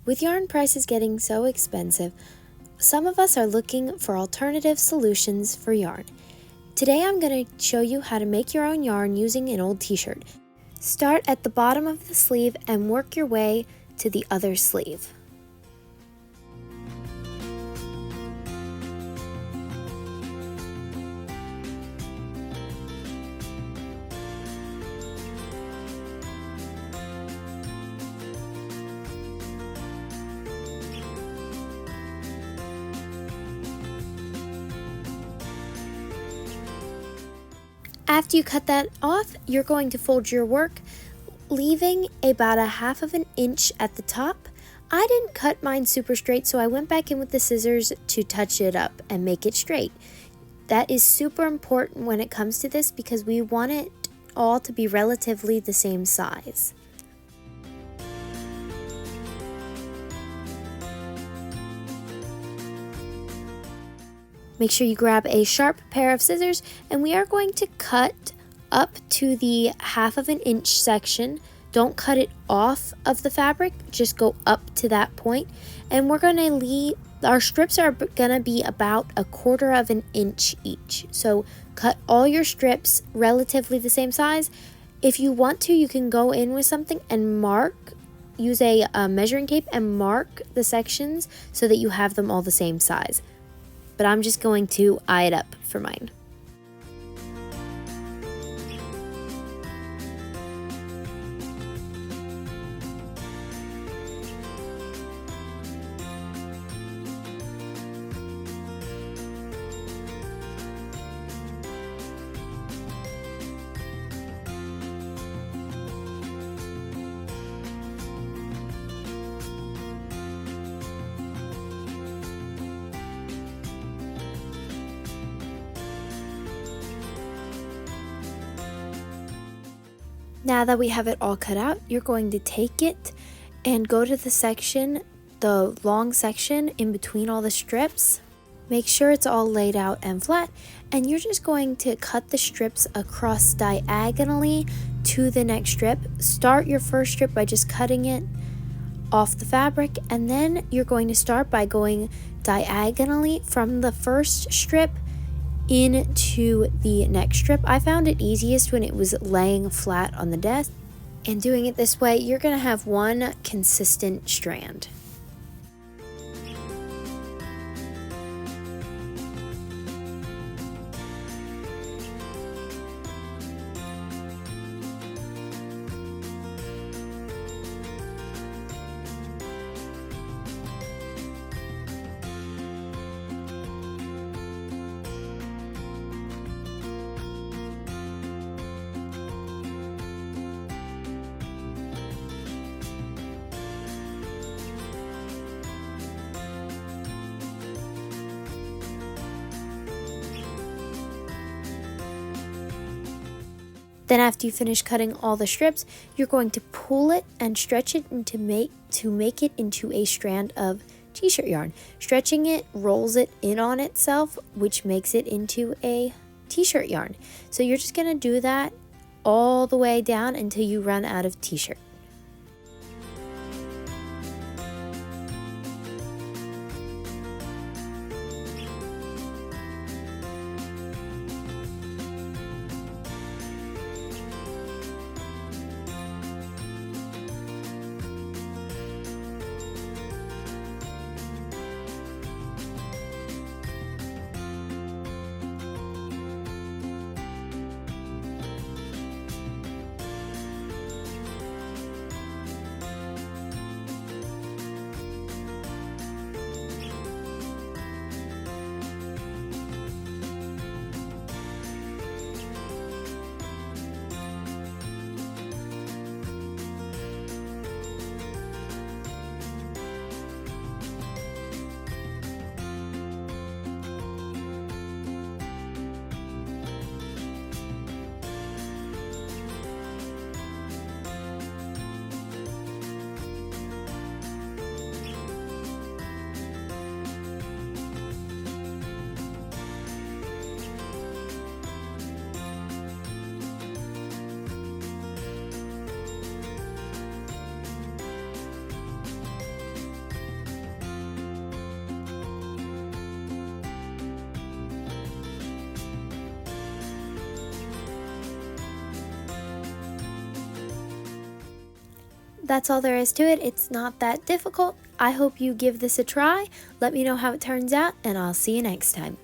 With yarn prices getting so expensive, some of us are looking for alternative solutions for yarn. Today I'm going to show you how to make your own yarn using an old t-shirt. Start at the bottom of the sleeve and work your way to the other sleeve. After you cut that off, you're going to fold your work, leaving about 1/2 of an inch at the top. I didn't cut mine super straight, so I went back in with the scissors to touch it up and make it straight. That is super important when it comes to this because we want it all to be relatively the same size. Make sure you grab a sharp pair of scissors, and we are going to cut up to the 1/2 of an inch section. Don't cut it off of the fabric, just go up to that point. And we're going to leave, our strips are going to be about 1/4 of an inch each. So cut all your strips relatively the same size. If you want to, you can go in with something and use a measuring tape and mark the sections so that you have them all the same size. But I'm just going to eye it up for mine. Now that we have it all cut out, you're going to take it and go to the section, the long section in between all the strips. Make sure it's all laid out and flat, and you're just going to cut the strips across diagonally to the next strip. Start your first strip by just cutting it off the fabric, and then you're going to start by going diagonally from the first strip into the next strip. I found it easiest when it was laying flat on the desk, and doing it this way, you're going to have one consistent strand. Then after you finish cutting all the strips, you're going to pull it and stretch it to make it into a strand of t-shirt yarn. Stretching it rolls it in on itself, which makes it into a t-shirt yarn. So you're just going to do that all the way down until you run out of t-shirt. that's all there is to it. It's not that difficult. I hope you give this a try. Let me know how it turns out, and I'll see you next time.